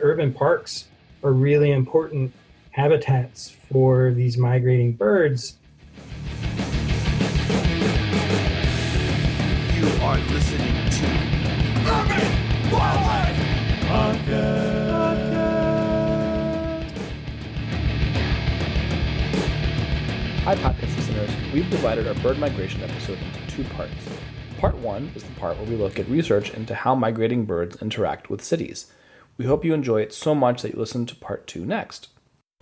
urban parks are really important habitats for these migrating birds. You are listening to Urban Wildlife Podcast. Hi, podcast listeners. We've divided our bird migration episode into two parts. Part 1 is the part where we look at research into how migrating birds interact with cities. We hope you enjoy it so much that you listen to Part 2 next.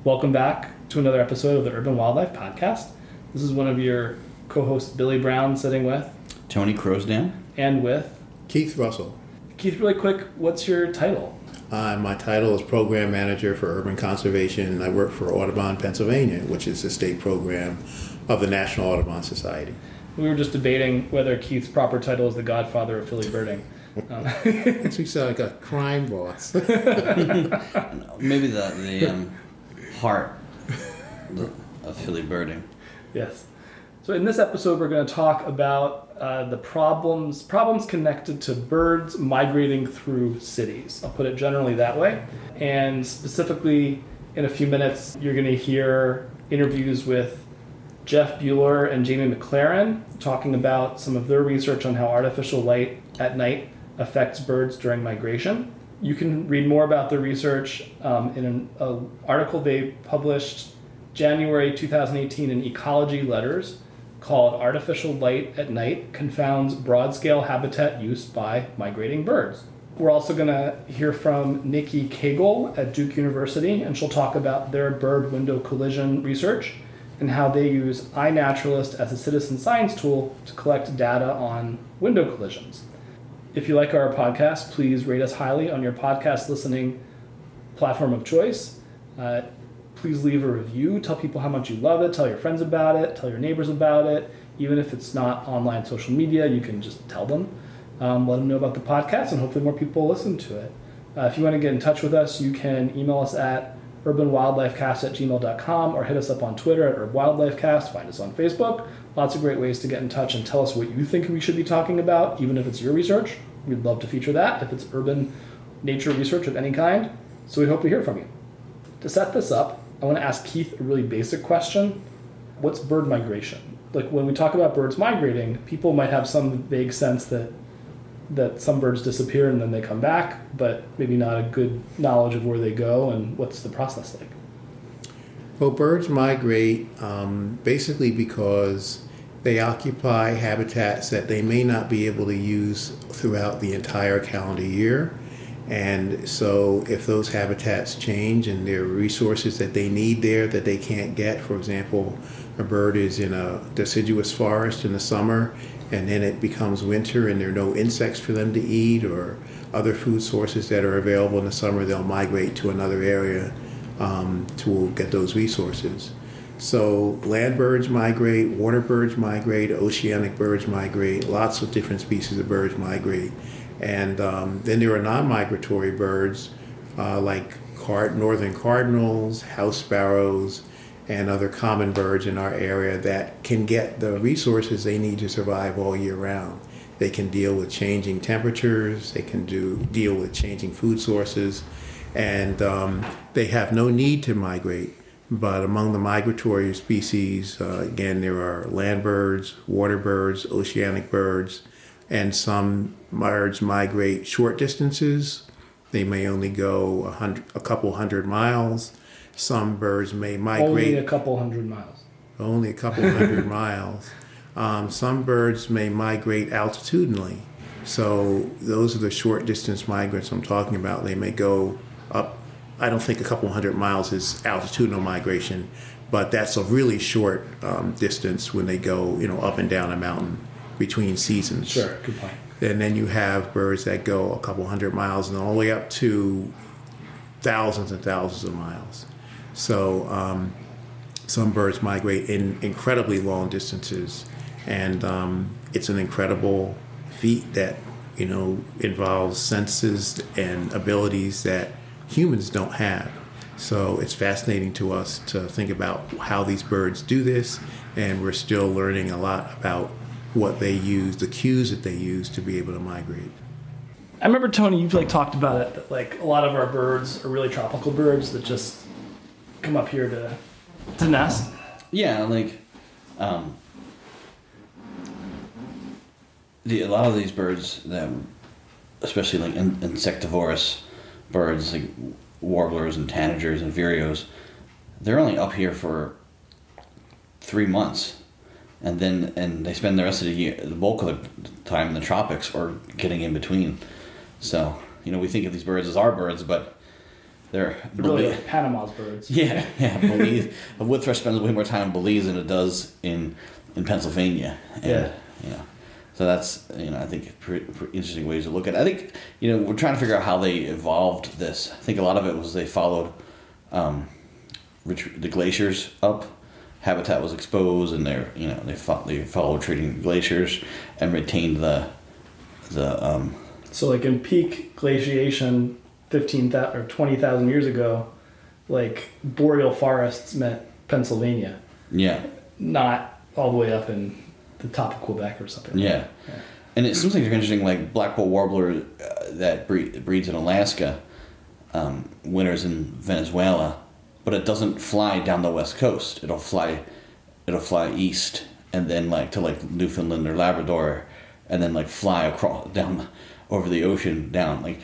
Welcome back to another episode of the Urban Wildlife Podcast. This is one of your co-hosts, Billy Brown, sitting with Tony Crosdan and with Keith Russell. Keith, really quick, what's your title? My title is Program Manager for Urban Conservation. I work for Audubon, Pennsylvania, which is the state program of the National Audubon Society. We were just debating whether Keith's proper title is the Godfather of Philly birding. Makes me sound like a crime boss. Maybe the heart of Philly birding. Yes. So in this episode, we're going to talk about the problems connected to birds migrating through cities. I'll put it generally that way. And specifically, in a few minutes, you're going to hear interviews with Jeff Buehler and Jamie McLaren talking about some of their research on how artificial light at night affects birds during migration. You can read more about their research in an article they published January 2018 in Ecology Letters called Artificial Light at Night Confounds Broad-Scale Habitat Use by Migrating Birds. We're also going to hear from Nikki Kegel at Duke University, and she'll talk about their bird window collision research and how they use iNaturalist as a citizen science tool to collect data on window collisions. If you like our podcast, please rate us highly on your podcast listening platform of choice. Please leave a review. Tell people how much you love it. Tell your friends about it. Tell your neighbors about it. Even if it's not online social media, you can just tell them. Let them know about the podcast, and hopefully more people listen to it. If you want to get in touch with us, you can email us at urbanwildlifecast@gmail.com or hit us up on Twitter at urbwildlifecast. Find us on Facebook. Lots of great ways to get in touch and tell us what you think we should be talking about, even if it's your research. We'd love to feature that if it's urban nature research of any kind. So we hope to hear from you. To set this up, I want to ask Keith a really basic question. What's bird migration? Like when we talk about birds migrating, people might have some vague sense that some birds disappear and then they come back, but maybe not a good knowledge of where they go and what's the process like. Well, birds migrate basically because they occupy habitats that they may not be able to use throughout the entire calendar year. And so if those habitats change and there are resources that they need there that they can't get, for example, a bird is in a deciduous forest in the summer and then it becomes winter and there are no insects for them to eat or other food sources that are available in the summer, they'll migrate to another area to get those resources. So land birds migrate, water birds migrate, oceanic birds migrate, lots of different species of birds migrate. And then there are non-migratory birds like northern cardinals, house sparrows, and other common birds in our area that can get the resources they need to survive all year round. They can deal with changing temperatures, they can deal with changing food sources, and they have no need to migrate. But among the migratory species, again, there are land birds, water birds, oceanic birds, and some birds migrate short distances. They may only go a couple hundred miles. Some birds may migrate... Only a couple hundred miles. Only a couple hundred miles. Some birds may migrate altitudinally. So those are the short distance migrants I'm talking about. They may go up, I don't think a couple hundred miles is altitudinal migration, but that's a really short distance when they go, up and down a mountain between seasons. Sure, good point. And then you have birds that go a couple hundred miles and all the way up to thousands and thousands of miles. So some birds migrate in incredibly long distances, and it's an incredible feat that involves senses and abilities that humans don't have. So it's fascinating to us to think about how these birds do this, and we're still learning a lot about what they use, the cues that they use to be able to migrate. I remember, Tony, you've like talked about it, that like a lot of our birds are really tropical birds that just come up here to nest. Yeah, like a lot of these birds that, especially like insectivorous birds like warblers and tanagers and vireos, they're only up here for 3 months, and they spend the rest of the year, the bulk of the time in the tropics or getting in between. So we think of these birds as our birds, but they're really like Panama's birds. Yeah. Belize. A wood thrush spends way more time in Belize than it does in Pennsylvania. And, so that's I think pretty interesting ways to look at it. I think we're trying to figure out how they evolved this. I think a lot of it was they followed the glaciers up. Habitat was exposed, and they followed retreating glaciers and retained the. So like in peak glaciation, 15,000 or 20,000 years ago, like boreal forests meant Pennsylvania. Yeah. Not all the way up in the top of Quebec or something. Yeah. And it seems like they're interesting, like black-billed warbler that breeds in Alaska, winters in Venezuela, but it doesn't fly down the west coast. It'll fly east and then to Newfoundland or Labrador, and then fly across down over the ocean down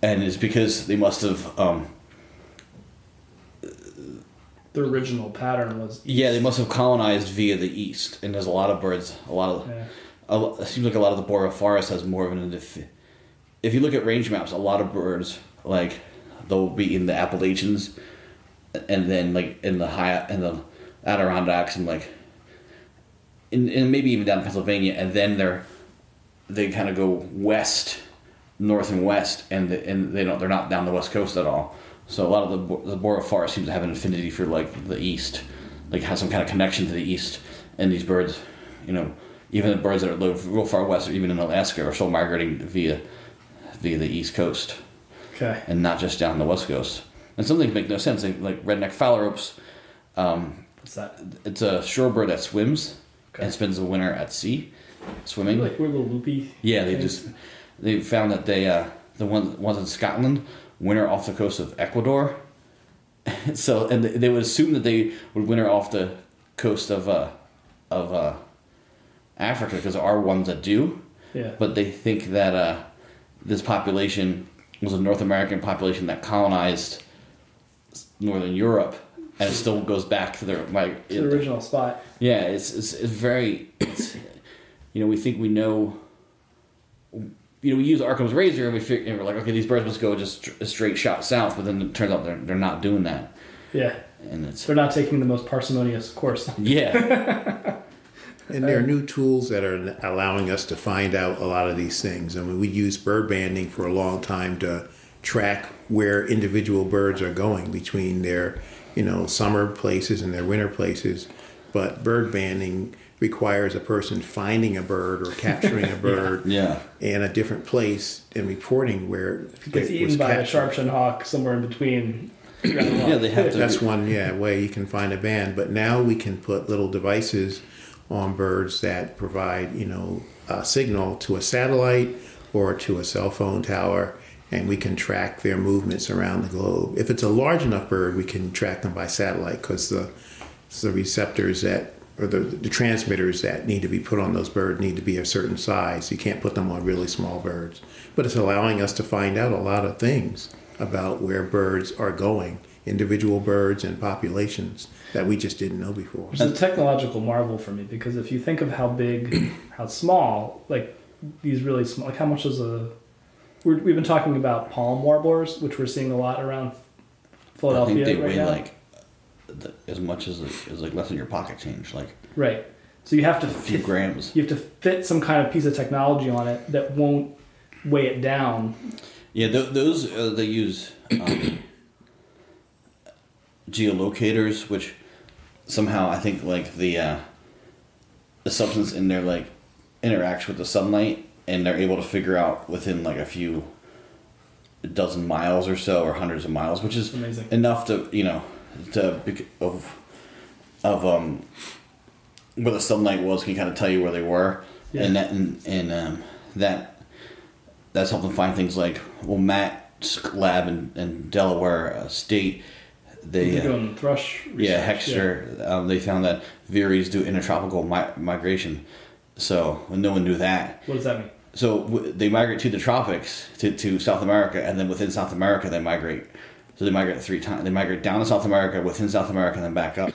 and it's because they must have the original pattern was east. Yeah, they must have colonized via the east, and there's a lot of birds, it seems like a lot of the boreal forest has more of an if you look at range maps, a lot of birds they'll be in the Appalachians and then in the Adirondacks and and maybe even down in Pennsylvania, and then they kind of go west, north and west, and they're not down the west coast at all. So a lot of the boreal forest seems to have an affinity for the east, has some kind of connection to the east. And these birds, even the birds that live real far west, or even in Alaska, are still migrating via the east coast. Okay. And not just down the west coast. And some things make no sense. Like redneck phalaropes. What's that? It's a shorebird that swims and spends the winter at sea, swimming. We're little loopy. Yeah, they found that the ones in Scotland winter off the coast of Ecuador. So, and they would assume that they would winter off the coast of Africa, because there are ones that do. Yeah. But they think that this population was a North American population that colonized Northern Europe, and it still goes back to their the original spot. Yeah, it's very. We think we know. We use Occam's razor, and we're like, okay, these birds must go just a straight shot south, but then it turns out they're not doing that. Yeah, and they're not taking the most parsimonious course. Yeah. And there are new tools that are allowing us to find out a lot of these things. I mean, we used bird banding for a long time to track where individual birds are going between their, summer places and their winter places. But bird banding requires a person finding a bird or capturing a bird in a different place and reporting where if it gets eaten by a sharp-shinned hawk somewhere in between. They have to. That's one way you can find a band. But now we can put little devices on birds that provide a signal to a satellite or to a cell phone tower, and we can track their movements around the globe. If it's a large enough bird, we can track them by satellite, because the receptors or the transmitters that need to be put on those birds need to be a certain size. You can't put them on really small birds. But it's allowing us to find out a lot of things about where birds are going, individual birds and populations that we just didn't know before. It's a technological marvel for me, because if you think of how big, how small, these really small, how much is we've been talking about palm warblers, which we're seeing a lot around Philadelphia. I think they right weigh now. As much as less than your pocket change, right. So you have to a few grams. You have to fit some kind of piece of technology on it that won't weigh it down. Yeah, those they use geolocators, which somehow I think the substance in there interacts with the sunlight, and they're able to figure out within a few dozen miles or so, or hundreds of miles, which is amazing enough to where the sunlight was, can kind of tell you where they were, and that that's helped them find things like, well, Matt's lab in Delaware State, They're doing thrush research. Hexter, they found that Veeries do intertropical migration. So no one knew that. What does that mean? So they migrate to the tropics, to South America, and then within South America they migrate. So they migrate 3 times. They migrate down to South America, within South America, and then back up.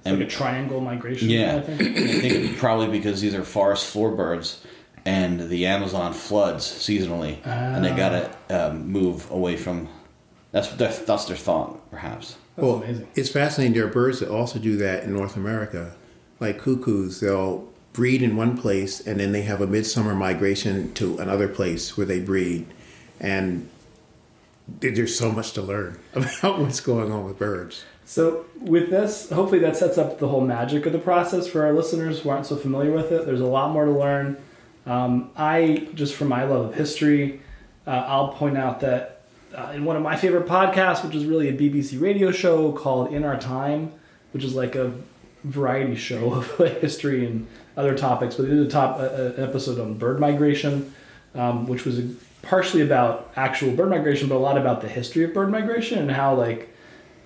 Like a triangle migration. Yeah, I think. I think probably because these are forest floor birds, and the Amazon floods seasonally, and they gotta move away from. That's their thought, perhaps. That's amazing. It's fascinating. There are birds that also do that in North America, like cuckoos. They'll breed in one place, and then they have a midsummer migration to another place where they breed, and there's so much to learn about what's going on with birds. So with this, hopefully that sets up the whole magic of the process for our listeners who aren't so familiar with it. There's a lot more to learn. Just from my love of history, I'll point out that in one of my favorite podcasts, which is really a BBC radio show called In Our Time, which is like a variety show of history and other topics, but they did an episode on bird migration, which was partially about actual bird migration, but a lot about the history of bird migration and how, like,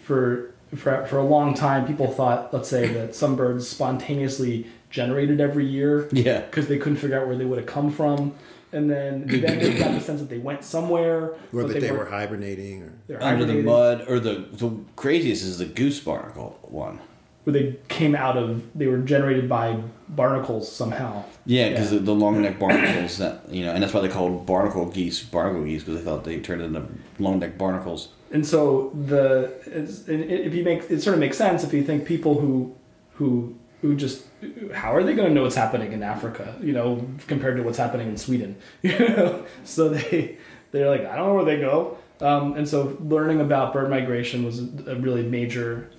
for a long time, people thought, let's say, that some birds spontaneously generated every year, because they couldn't figure out where they would have come from, and then they got the sense that they went somewhere, or that they were hibernating, or under the mud, or the craziest is the goose barnacle one. Where they came out of, they were generated by barnacles somehow. Yeah, because the long neck barnacles and that's why they called barnacle geese, because they thought they turned into long neck barnacles. And so it sort of makes sense if you think people who just, how are they going to know what's happening in Africa, compared to what's happening in Sweden, So they're like, I don't know where they go. And so learning about bird migration was a really major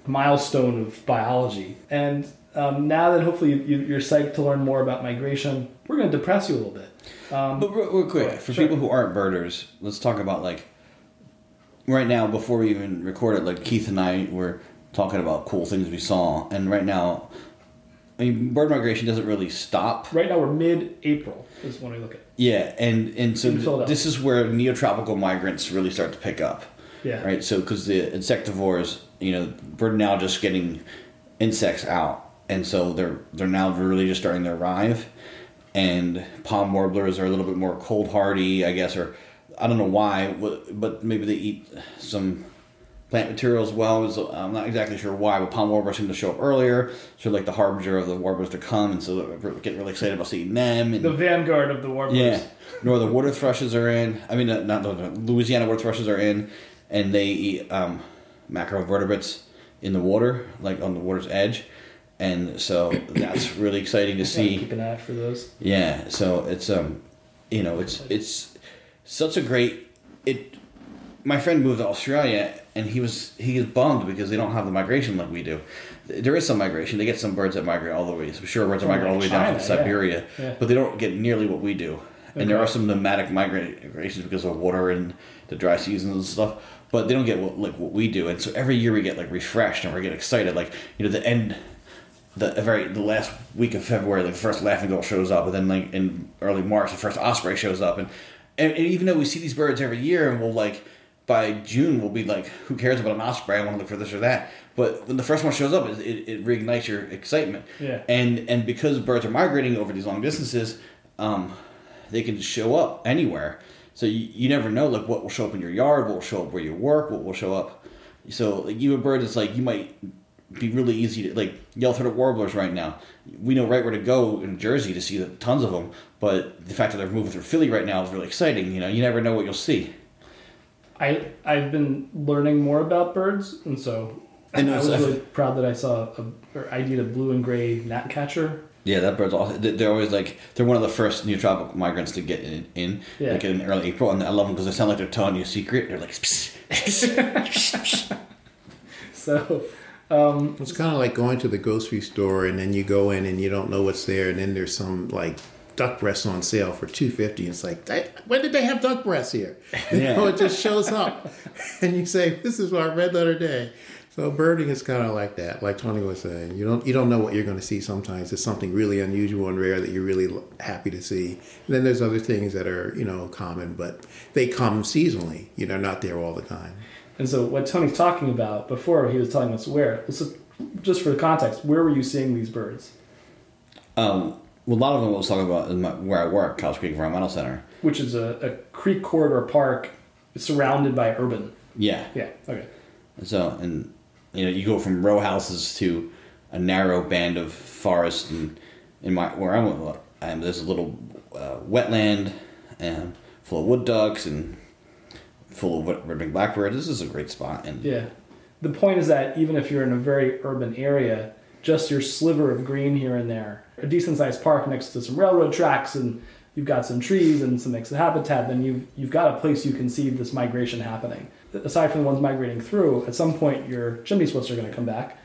milestone of biology. And now that hopefully you're psyched to learn more about migration, we're going to depress you a little bit. But real quick, for people who aren't birders, let's talk about, like, right now, before we even recorded, like, Keith and I were talking about cool things we saw. And right now, I mean, bird migration doesn't really stop. Right now we're mid-April is when we look at. Yeah, and so this is where neotropical migrants really start to pick up. Yeah. Right. So because the insectivores, bird now just getting insects out, and so they're now really just starting to arrive. And palm warblers are a little bit more cold hardy, I guess, or I don't know why, but maybe they eat some plant material as well. So I'm not exactly sure why, but palm warblers seem to show up earlier, so like the harbinger of the warblers to come, and so they're getting really excited about seeing them. And, the vanguard of the warblers. Yeah. Northern water thrushes are in. I mean, not Louisiana water thrushes are in. And they eat macrovertebrates in the water, like on the water's edge, and so that's really exciting to see. Keep an eye out for those. Yeah, so it's it's such a great. My friend moved to Australia, and he is bummed because they don't have the migration like we do. There is some migration; they get some birds that migrate all the way. So sure, birds that migrate all the way down to Siberia, but they don't get nearly what we do. Okay. And there are some nomadic migrations because of water and the dry seasons and stuff. But they don't get what we do, and so every year we get, like, refreshed and we get excited. Like, the last week of February, like, the first laughing gull shows up, and then, like, in early March the first osprey shows up, and even though we see these birds every year, and we'll, like, by June we'll be like, who cares about an osprey? I want to look for this or that. But when the first one shows up, it reignites your excitement. Yeah. And because birds are migrating over these long distances, they can show up anywhere. So you never know, like, what will show up in your yard, what will show up where you work, what will show up. So, like, you have a bird that's, like, you might be really easy to, like, yellow-throated warblers right now. We know right where to go in Jersey to see tons of them, but the fact that they're moving through Philly right now is really exciting. You never know what you'll see. I've been learning more about birds, and so I was really proud that I saw I did a blue and gray gnatcatcher. Yeah, that bird's awesome. They're always like, they're one of the first neotropical migrants to get in like in early April, and I love them because they sound like they're telling you a secret. They're like, So, it's kind of like going to the grocery store and then you go in and you don't know what's there, and then there's some, like, duck breasts on sale for $2.50. It's like, when did they have duck breasts here? It just shows up, and you say, "This is our red letter day." So birding is kind of like that, like Tony was saying. You don't know what you're going to see sometimes. It's something really unusual and rare that you're really happy to see. And then there's other things that are, common, but they come seasonally. They're not there all the time. And so what Tony's talking about before, he was telling us where. So just for the context, where were you seeing these birds? Well, a lot of them I was talking about is where I work, Cows Creek Environmental Center. Which is a creek corridor park surrounded by urban. Yeah. Yeah, okay. So, you go from row houses to a narrow band of forest, and where I'm there's a little wetland and full of wood ducks and full of red-winged blackbirds. This is a great spot. And yeah, the point is that even if you're in a very urban area, just your sliver of green here and there, a decent-sized park next to some railroad tracks, and you've got some trees and some mixed habitat, then you've got a place you can see this migration happening. Aside from the ones migrating through, at some point your chimney swifts are going to come back,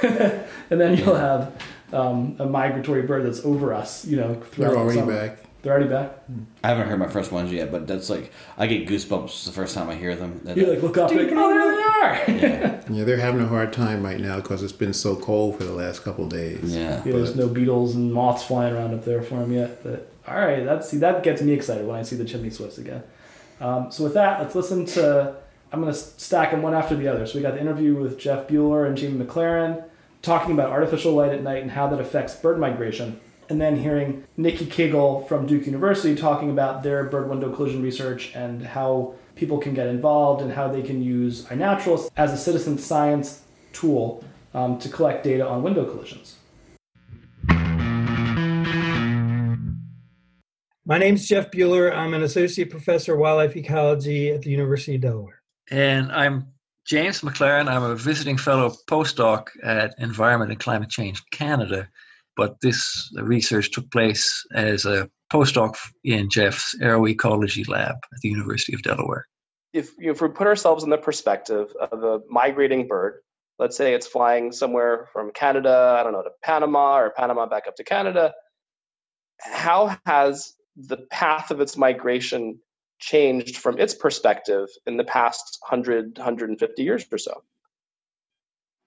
and then you'll have a migratory bird that's over us. Throughout They're already the summer. back. They're already back. I haven't heard my first ones yet, but that's like I get goosebumps the first time I hear them. You look up, and oh, there they are. Yeah. Yeah, they're having a hard time right now because it's been so cold for the last couple of days. Yeah. There's no beetles and moths flying around up there for them yet. But all right, that gets me excited when I see the chimney swifts again. So with that, let's listen to. I'm going to stack them one after the other. So we got the interview with Jeff Bueller and Jamie McLaren talking about artificial light at night and how that affects bird migration. And then hearing Nikki Kegel from Duke University talking about their bird window collision research and how people can get involved and how they can use iNaturalist as a citizen science tool to collect data on window collisions. My name's Jeff Bueller. I'm an associate professor of wildlife ecology at the University of Delaware. And I'm James McLaren. I'm a visiting fellow postdoc at Environment and Climate Change Canada. But this research took place as a postdoc in Jeff's aeroecology lab at the University of Delaware. If we put ourselves in the perspective of a migrating bird, let's say it's flying somewhere from Canada, to Panama, or Panama back up to Canada, how has the path of its migration changed from its perspective in the past 100, 150 years or so?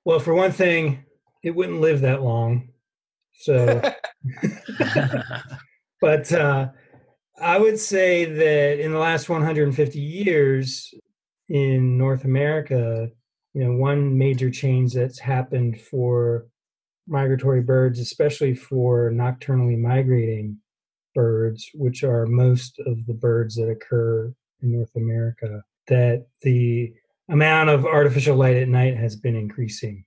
Well, for one thing, it wouldn't live that long. So, but I would say that in the last 150 years in North America, one major change that's happened for migratory birds, especially for nocturnally migrating birds, which are most of the birds that occur in North America, that the amount of artificial light at night has been increasing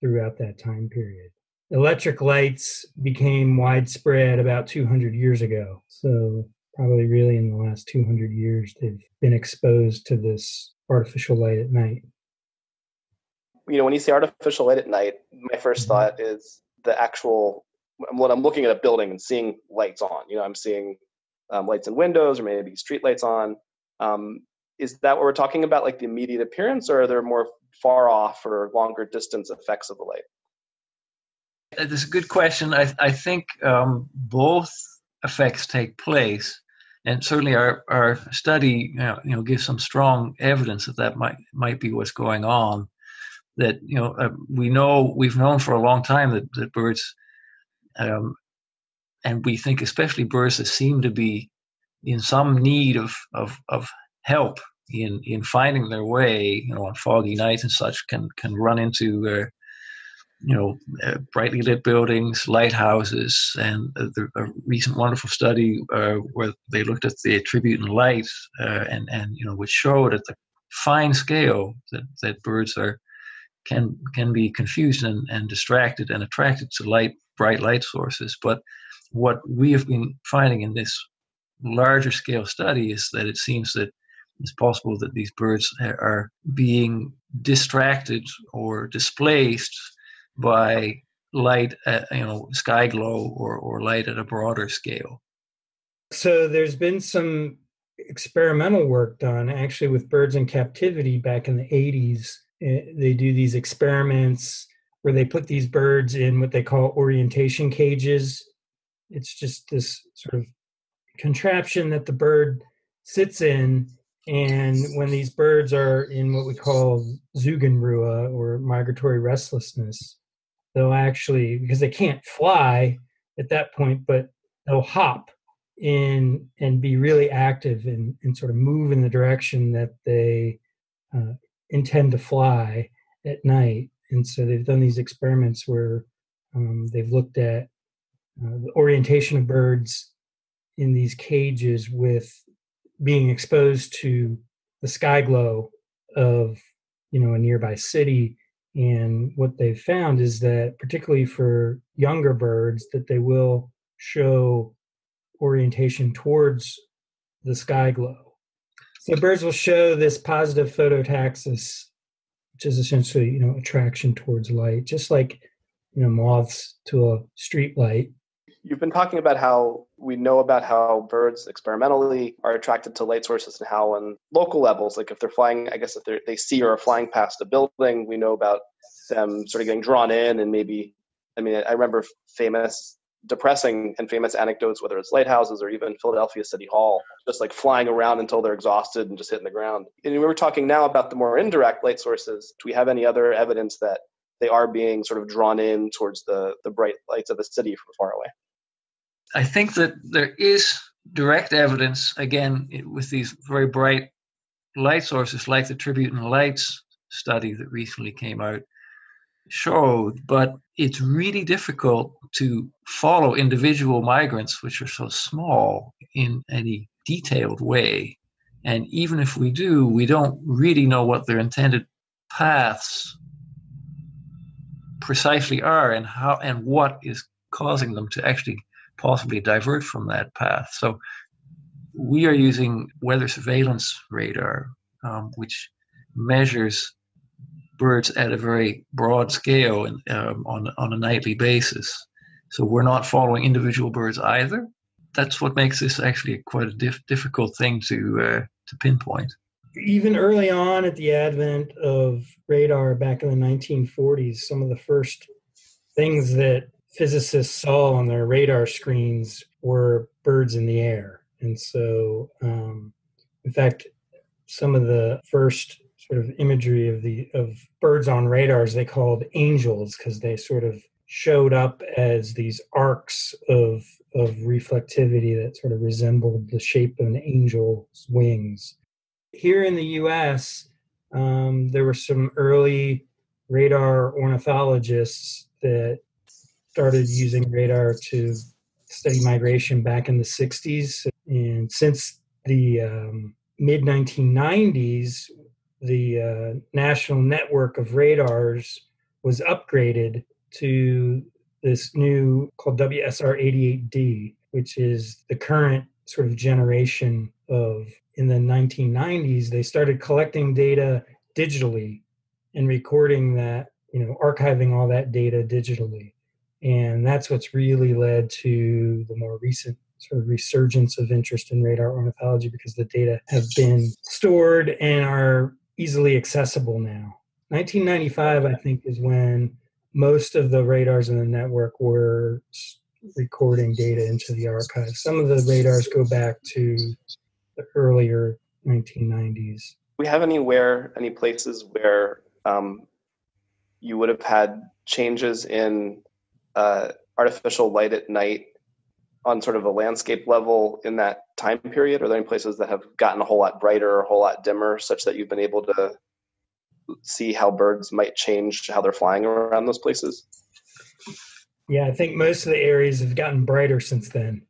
throughout that time period. Electric lights became widespread about 200 years ago. So probably really in the last 200 years, they've been exposed to this artificial light at night. When you say artificial light at night, my first thought is the actual, when I'm looking at a building and seeing lights on, I'm seeing lights in windows or maybe street lights on. Is that what we're talking about, like the immediate appearance, or are there more far off or longer distance effects of the light? That's a good question. I think both effects take place, and certainly our study gives some strong evidence that might be what's going on. That we've known for a long time that birds, and we think especially birds that seem to be in some need of help in finding their way, on foggy nights and such, can run into brightly lit buildings, lighthouses, and a recent wonderful study where they looked at the tribute in light, and which showed at the fine scale that birds can be confused and distracted and attracted to bright light sources. But what we have been finding in this larger scale study is that it seems that it's possible that these birds are being distracted or displaced by light, sky glow or light at a broader scale. So there's been some experimental work done actually with birds in captivity back in the 80s. They do these experiments where they put these birds in what they call orientation cages. It's just this sort of contraption that the bird sits in, And when these birds are in what we call Zugenruhe, or migratory restlessness, they'll actually, because they can't fly at that point, but they'll hop in and be really active and sort of move in the direction that they intend to fly at night. And so they've done these experiments where they've looked at the orientation of birds in these cages with being exposed to the sky glow of, a nearby city. And what they've found is that, particularly for younger birds, that they will show orientation towards the sky glow. So birds will show this positive phototaxis, which is essentially, attraction towards light, just like, moths to a street light. You've been talking about how we know about how birds experimentally are attracted to light sources and how on local levels, like if they're flying, I guess if they see or are flying past a building, we know about them sort of getting drawn in and maybe, I remember depressing and famous anecdotes, whether it's lighthouses or even Philadelphia City Hall, just like flying around until they're exhausted and just hitting the ground. And we were talking now about the more indirect light sources. Do we have any other evidence that they are being sort of drawn in towards the bright lights of the city from far away? I think that there is direct evidence, again, with these very bright light sources, like the Tribute and Lights study that recently came out showed, but it's really difficult to follow individual migrants, which are so small, in any detailed way. And even if we do, we don't really know what their intended paths precisely are and how and what is causing them to actually possibly divert from that path. So we are using weather surveillance radar, which measures birds at a very broad scale on a nightly basis. So we're not following individual birds either. That's what makes this actually quite a difficult thing to pinpoint. Even early on at the advent of radar back in the 1940s, some of the first things that physicists saw on their radar screens were birds in the air. And so, in fact, some of the first sort of imagery of birds on radars they called angels, because they sort of showed up as these arcs of reflectivity that sort of resembled the shape of an angel's wings. Here in the U.S., there were some early radar ornithologists that started using radar to study migration back in the 60s. And since the mid-1990s, the national network of radars was upgraded to this new called WSR-88D, which is the current sort of generation of, in the 1990s, they started collecting data digitally and recording that, archiving all that data digitally. And that's what's really led to the more recent sort of resurgence of interest in radar ornithology, because the data have been stored and are easily accessible now. 1995, I think, is when most of the radars in the network were recording data into the archive. Some of the radars go back to the earlier 1990s. Do we have any places where you would have had changes in artificial light at night on sort of a landscape level in that time period? Are there any places that have gotten a whole lot brighter or a whole lot dimmer, such that you've been able to see how birds might change how they're flying around those places? Yeah, I think most of the areas have gotten brighter since then.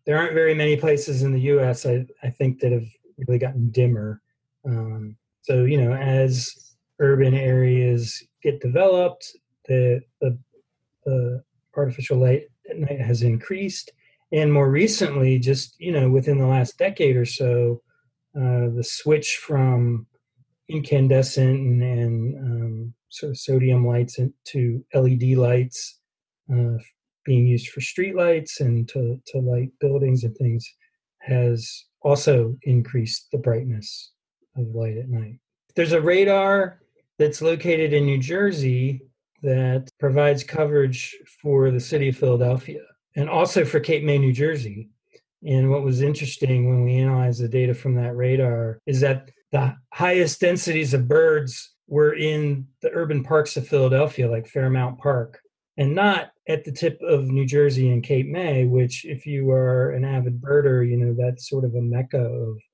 There aren't very many places in the U.S., I think, that have really gotten dimmer. So, as urban areas get developed, the artificial light at night has increased. And more recently, just, within the last decade or so, the switch from incandescent and sort of sodium lights to LED lights being used for street lights and to light buildings and things has also increased the brightness of light at night. There's a radar that's located in New Jersey that provides coverage for the city of Philadelphia and also for Cape May, New Jersey. And what was interesting when we analyzed the data from that radar is that the highest densities of birds were in the urban parks of Philadelphia, like Fairmount Park, and not at the tip of New Jersey and Cape May, which, if you are an avid birder, that's sort of a mecca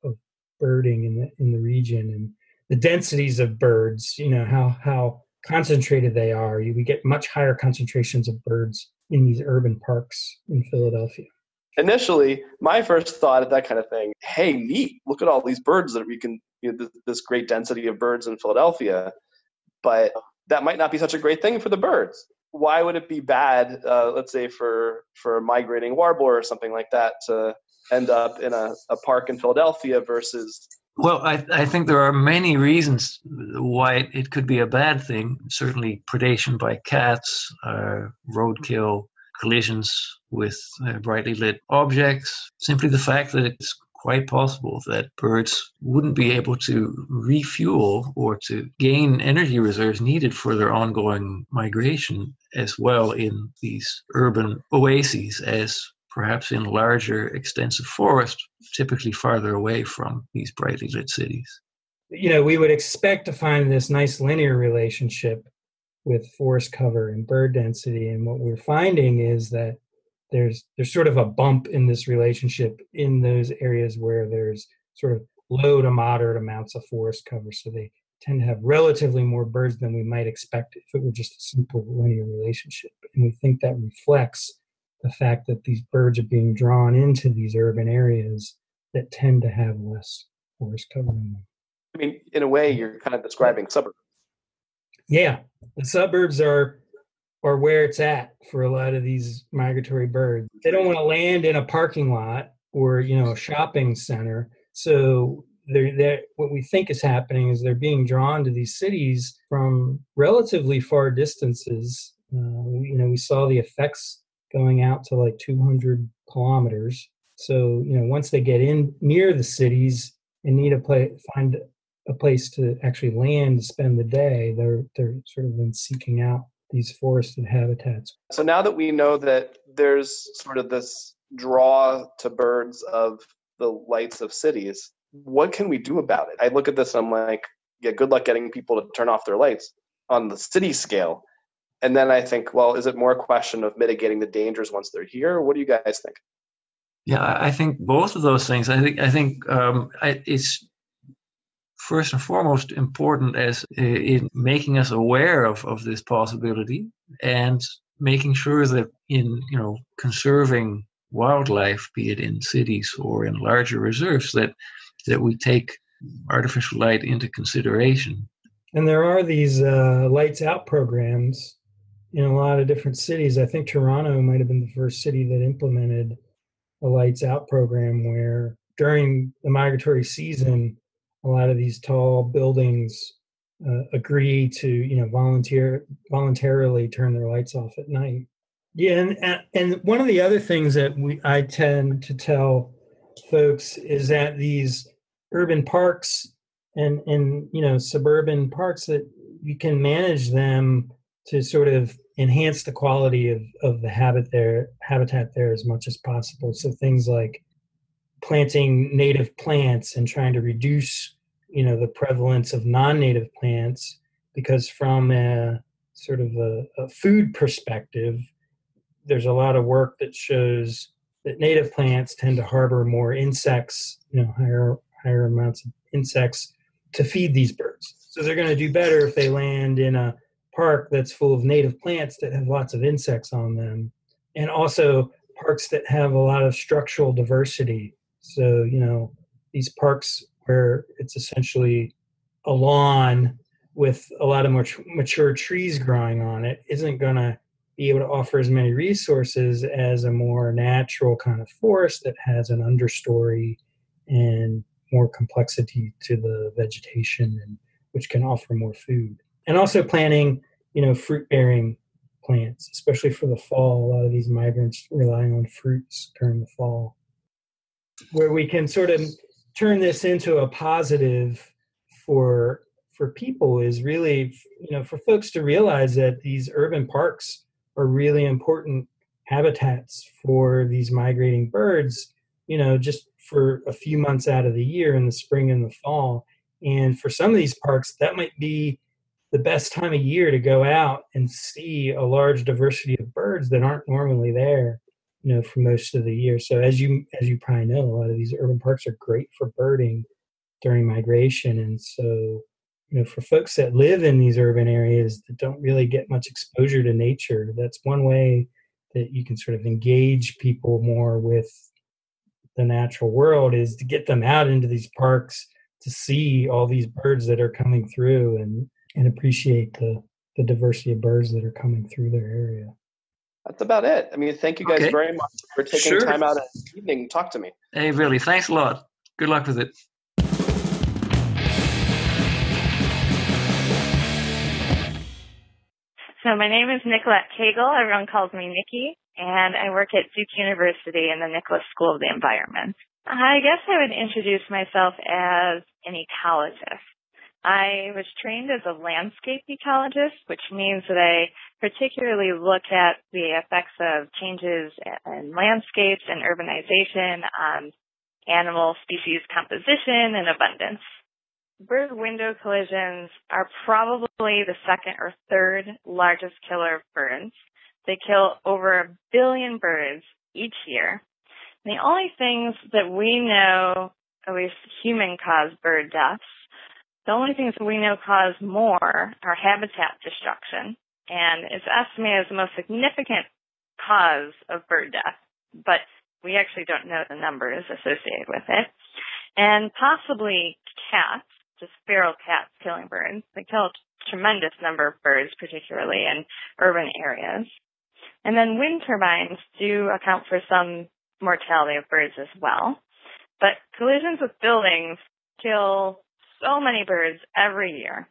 of birding in the region. And the densities of birds, how concentrated they are. We get much higher concentrations of birds in these urban parks in Philadelphia. Initially, my first thought of that kind of thing, hey, neat, look at all these birds that we can, this great density of birds in Philadelphia, but that might not be such a great thing for the birds. Why would it be bad, let's say for a migrating warbler or something like that, to end up in a park in Philadelphia versus... Well, I think there are many reasons why it could be a bad thing. Certainly predation by cats, roadkill, collisions with brightly lit objects. Simply the fact that it's quite possible that birds wouldn't be able to refuel or to gain energy reserves needed for their ongoing migration as well in these urban oases as perhaps in larger, extensive forests, typically farther away from these brightly lit cities. We would expect to find this nice linear relationship with forest cover and bird density. And what we're finding is that there's sort of a bump in this relationship in those areas where there's sort of low to moderate amounts of forest cover. So they tend to have relatively more birds than we might expect if it were just a simple linear relationship. And we think that reflects the fact that these birds are being drawn into these urban areas that tend to have less forest cover in them. I mean, in a way, you're kind of describing suburbs. Yeah, the suburbs are where it's at for a lot of these migratory birds. They don't want to land in a parking lot or, a shopping center. So what we think is happening is they're being drawn to these cities from relatively far distances. We saw the effects going out to like 200 kilometers. So, once they get in near the cities and need find a place to actually land and spend the day, they're sort of then seeking out these forested habitats. So now that we know that there's sort of this draw to birds of the lights of cities, what can we do about it? I look at this and I'm like, yeah, good luck getting people to turn off their lights on the city scale. And then I think, well, is it more a question of mitigating the dangers once they're here? What do you guys think? Yeah, I think both of those things. I think it's first and foremost important as in making us aware of this possibility and making sure that in conserving wildlife, be it in cities or in larger reserves, that we take artificial light into consideration. And there are these lights out programs in a lot of different cities. I think Toronto might have been the first city that implemented a lights out program where during the migratory season, a lot of these tall buildings agree to, voluntarily turn their lights off at night. Yeah, and one of the other things that I tend to tell folks is that these urban parks and suburban parks, that you can manage them to sort of enhance the quality of the habitat there as much as possible. So things like planting native plants and trying to reduce, the prevalence of non-native plants, because from a sort of a food perspective, there's a lot of work that shows that native plants tend to harbor more insects, higher amounts of insects to feed these birds. So they're going to do better if they land in a park that's full of native plants that have lots of insects on them, and also parks that have a lot of structural diversity. So, these parks where it's essentially a lawn with a lot of mature trees growing on it isn't going to be able to offer as many resources as a more natural kind of forest that has an understory and more complexity to the vegetation, and which can offer more food. And also planting, fruit-bearing plants, especially for the fall. A lot of these migrants rely on fruits during the fall. Where we can sort of turn this into a positive for people is really, for folks to realize that these urban parks are really important habitats for these migrating birds. just for a few months out of the year in the spring and the fall. And for some of these parks, that might be the best time of year to go out and see a large diversity of birds that aren't normally there, for most of the year. So as you probably know, a lot of these urban parks are great for birding during migration. And so, for folks that live in these urban areas that don't really get much exposure to nature, that's one way that you can sort of engage people more with the natural world, is to get them out into these parks to see all these birds that are coming through and appreciate the diversity of birds that are coming through their area. That's about it. I mean, thank you guys very much for taking time out of the evening to talk to me. Hey, really, thanks a lot. Good luck with it. So my name is Nicolette Cagle. Everyone calls me Nikki, and I work at Duke University in the Nicholas School of the Environment. I guess I would introduce myself as an ecologist. I was trained as a landscape ecologist, which means that I particularly look at the effects of changes in landscapes and urbanization on animal species composition and abundance. Bird window collisions are probably the second or third largest killer of birds. They kill over 1 billion birds each year. The only things that we know, at least human-caused bird deaths, the only things that we know cause more are habitat destruction, and it's estimated as the most significant cause of bird death, but we actually don't know the numbers associated with it. And possibly cats, just feral cats killing birds. They kill a tremendous number of birds, particularly in urban areas. And then wind turbines do account for some mortality of birds as well. But collisions with buildings kill so many birds every year,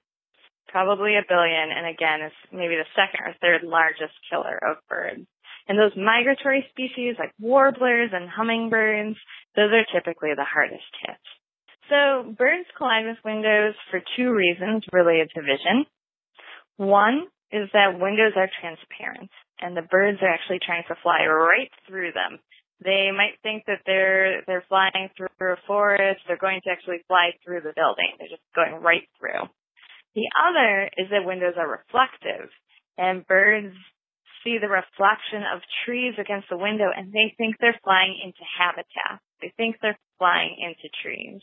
probably 1 billion, and again, it's maybe the second or third largest killer of birds. And those migratory species like warblers and hummingbirds, those are typically the hardest hit. So birds collide with windows for 2 reasons related to vision. One is that windows are transparent, and the birds are actually trying to fly right through them. They might think that they're flying through a forest. They're going to actually fly through the building. They're just going right through. The other is that windows are reflective, and birds see the reflection of trees against the window, and they think they're flying into habitat. They think they're flying into trees.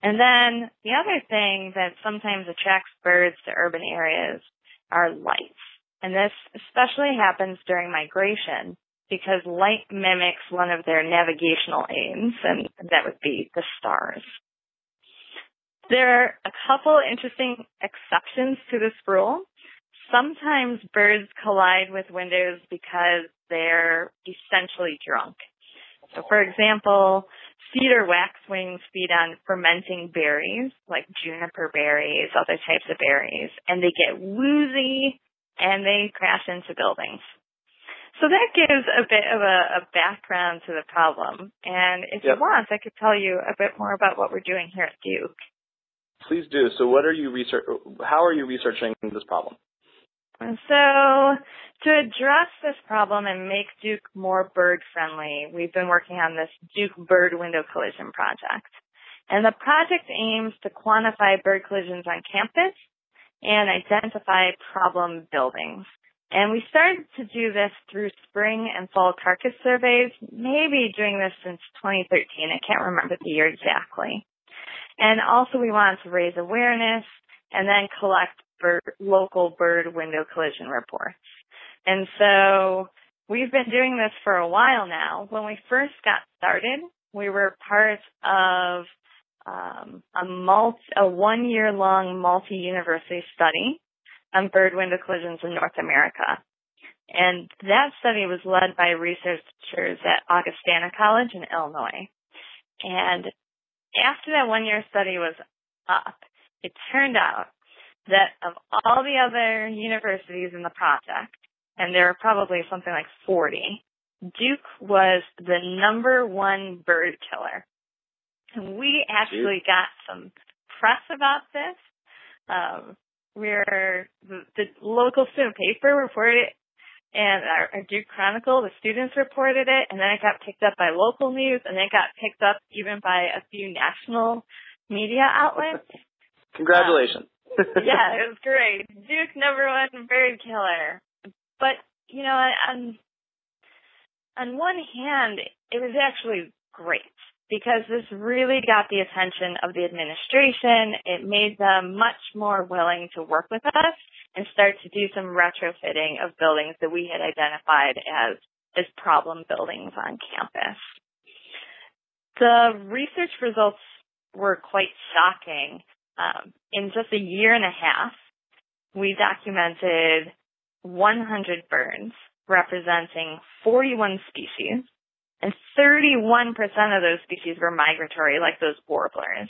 And then the other thing that sometimes attracts birds to urban areas are lights. And this especially happens during migration because light mimics one of their navigational aids, and that would be the stars. There are a couple interesting exceptions to this rule. Sometimes birds collide with windows because they're essentially drunk. So, for example, cedar waxwings feed on fermenting berries, like juniper berries, other types of berries, and they get woozy and they crash into buildings. So that gives a bit of a background to the problem. And if you want, I could tell you a bit more about what we're doing here at Duke. Please do. So how are you researching this problem? And so to address this problem and make Duke more bird-friendly, we've been working on this Duke Bird Window Collision Project. And the project aims to quantify bird collisions on campus and identify problem buildings. And we started to do this through spring and fall carcass surveys, maybe doing this since 2013. I can't remember the year exactly. And also we wanted to raise awareness and then collect local bird window collision reports. And so we've been doing this for a while now. When we first got started, we were part of a 1-year-long multi-university study on bird window collisions in North America. And that study was led by researchers at Augustana College in Illinois. And after that 1-year study was up, it turned out that of all the other universities in the project, and there were probably something like 40, Duke was the #1 bird killer. And we actually got some press about this. The local student paper reported it and our Duke Chronicle, the students reported it, and then it got picked up by local news, and then it got picked up even by a few national media outlets. Congratulations. Yeah, it was great. Duke #1 bird killer. But, you know, on one hand, it was actually great because this really got the attention of the administration. It made them much more willing to work with us and start to do some retrofitting of buildings that we had identified as problem buildings on campus. The research results were quite shocking. In just a year and a half, we documented 100 birds representing 41 species, and 31% of those species were migratory, like those warblers.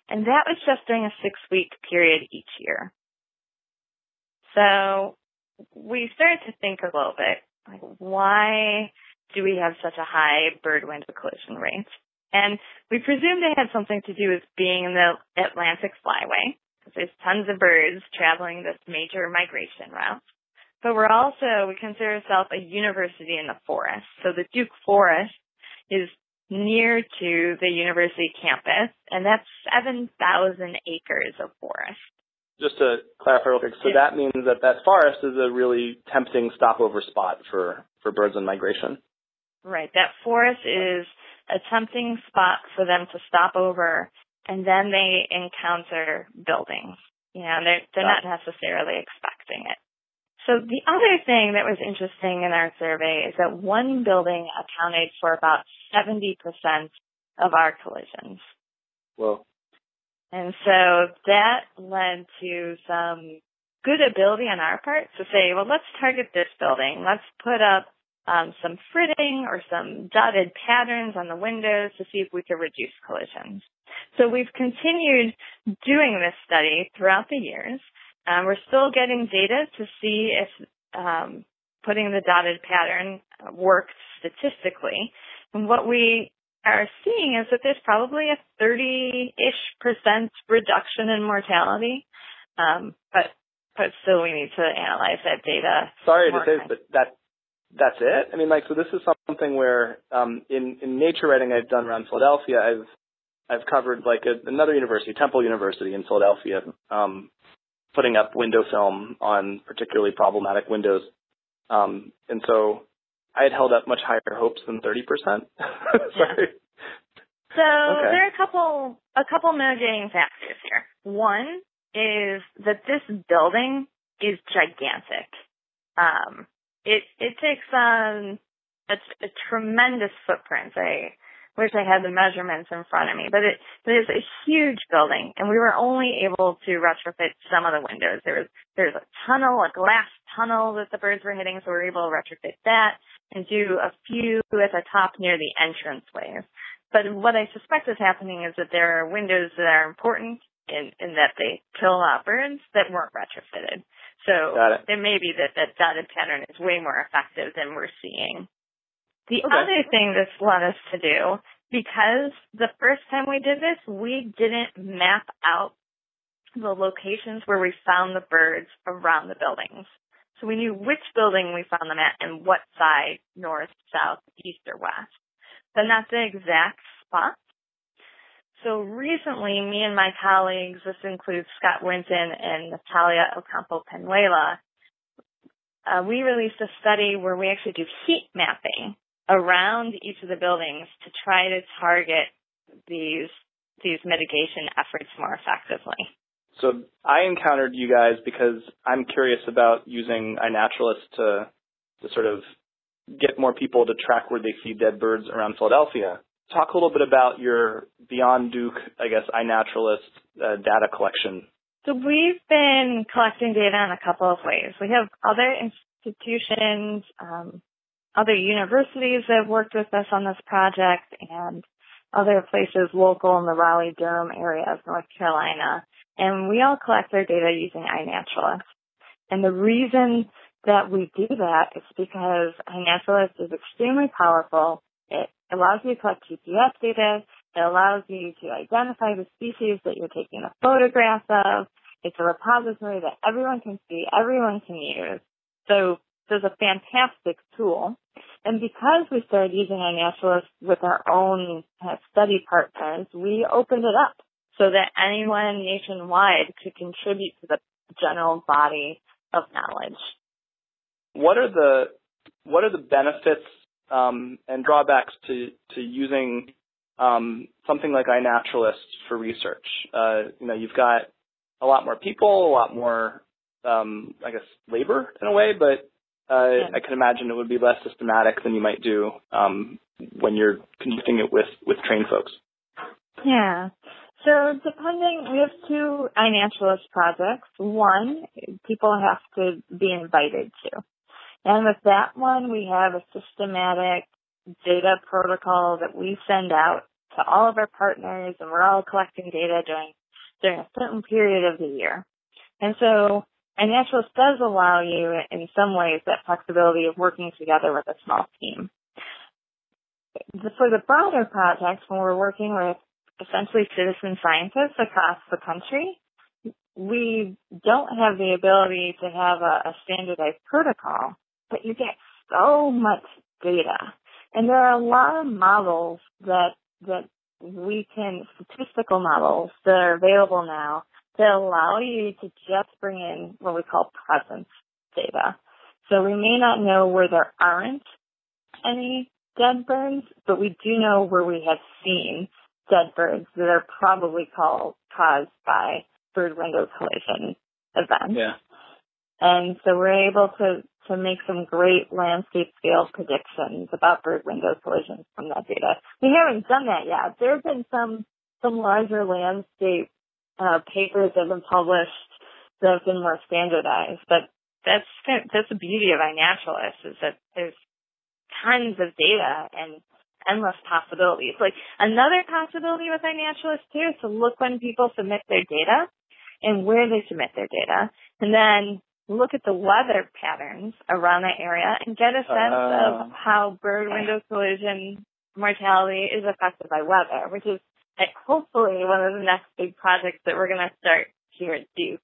And that was just during a 6-week period each year. So we started to think a little bit, like, why do we have such a high bird-window collision rate? And we presumed it had something to do with being in the Atlantic Flyway, because there's tons of birds traveling this major migration route. But we consider ourselves a university in the forest. So the Duke Forest is near to the university campus, and that's 7,000 acres of forest. Just to clarify real quick, so that means that forest is a really tempting stopover spot for birds in migration. Right. That forest is a tempting spot for them to stop over, and then they encounter buildings. You know, they're not necessarily expecting it. So the other thing that was interesting in our survey is that one building accounted for about 70% of our collisions. Whoa. And so that led to some good ability on our part to say, well, let's target this building. Let's put up some fritting or some dotted patterns on the windows to see if we could reduce collisions. So we've continued doing this study throughout the years. We're still getting data to see if putting the dotted pattern works statistically. And what we are seeing is that there's probably a 30-ish% reduction in mortality. But still we need to analyze that data. Sorry to say this, but that's it? I mean, like, so this is something where in nature writing I've done around Philadelphia, I've covered like another university, Temple University in Philadelphia, putting up window film on particularly problematic windows. And so I had held up much higher hopes than 30%. Sorry. So there are a couple mitigating factors here. One is that this building is gigantic. It takes on a tremendous footprint. I wish I had the measurements in front of me, but it is a huge building, and we were only able to retrofit some of the windows. There's a tunnel, a glass tunnel that the birds were hitting, so we were able to retrofit that and do a few at the top near the entranceways. But what I suspect is happening is that there are windows that are important in that they kill out birds that weren't retrofitted. So it may be that dotted pattern is way more effective than we're seeing. The other thing this led us to do, because the first time we did this, we didn't map out the locations where we found the birds around the buildings. So we knew which building we found them at and what side, north, south, east, or west, but not the exact spot. So recently, me and my colleagues, this includes Scott Winton and Natalia Ocampo-Penuela, we released a study where we actually do heat mapping around each of the buildings to try to target these mitigation efforts more effectively. So I encountered you guys because I'm curious about using iNaturalist to sort of get more people to track where they see dead birds around Philadelphia. Talk a little bit about your Beyond Duke, I guess, iNaturalist data collection. So we've been collecting data in a couple of ways. We have other institutions, other universities that have worked with us on this project, and other places local in the Raleigh-Durham area of North Carolina. And we all collect our data using iNaturalist. And the reason that we do that is because iNaturalist is extremely powerful. It allows you to collect GPS data. It allows you to identify the species that you're taking a photograph of. It's a repository that everyone can see, everyone can use. So So it's a fantastic tool. And because we started using iNaturalist with our own study partners, we opened it up so that anyone nationwide could contribute to the general body of knowledge. What are the benefits and drawbacks to using something like iNaturalist for research? You've got a lot more people, a lot more, I guess, labor in a way, but I can imagine it would be less systematic than you might do when you're conducting it with trained folks. Yeah. So we have 2 iNaturalist projects. One, people have to be invited to. And with that one, we have a systematic data protocol that we send out to all of our partners, and we're all collecting data during a certain period of the year. And so iNaturalist does allow you, in some ways, that flexibility of working together with a small team. For the broader projects, when we're working with essentially citizen scientists across the country, we don't have the ability to have a standardized protocol, but you get so much data. And there are a lot of models that statistical models that are available now that allow you to just bring in what we call presence data. So we may not know where there aren't any dead birds, but we do know where we have seen dead birds that are probably caused by bird window collision events. Yeah. And so we're able to make some great landscape scale predictions about bird window collisions from that data. We haven't done that yet. There have been some larger landscape papers that have been published that have been more standardized, but that's the beauty of iNaturalist, is that there's tons of data and endless possibilities. Like, another possibility with iNaturalist too is to look when people submit their data and where they submit their data, and then look at the weather patterns around that area and get a sense of how bird window collision mortality is affected by weather, which is hopefully one of the next big projects that we're going to start here at Duke.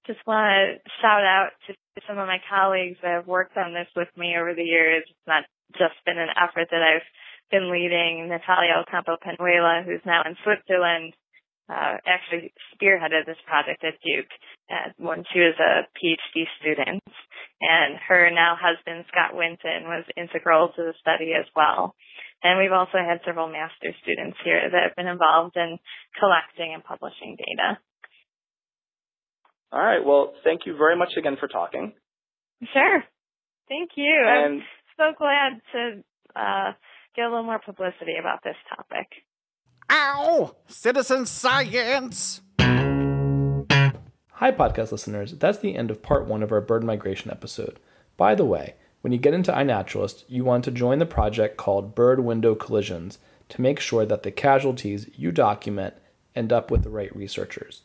Just want to shout out to some of my colleagues that have worked on this with me over the years. It's not just been an effort that I've been leading. Natalia Ocampo-Penuela, who's now in Switzerland, actually spearheaded this project at Duke when she was a PhD student. And her now husband, Scott Winton, was integral to the study as well. And we've also had several master's students here that have been involved in collecting and publishing data. All right. Well, thank you very much again for talking. Sure. Thank you. And I'm so glad to get a little more publicity about this topic. Ow! Citizen science! Hi, podcast listeners. That's the end of part 1 of our bird migration episode. By the way, when you get into iNaturalist, you want to join the project called Bird Window Collisions to make sure that the casualties you document end up with the right researchers.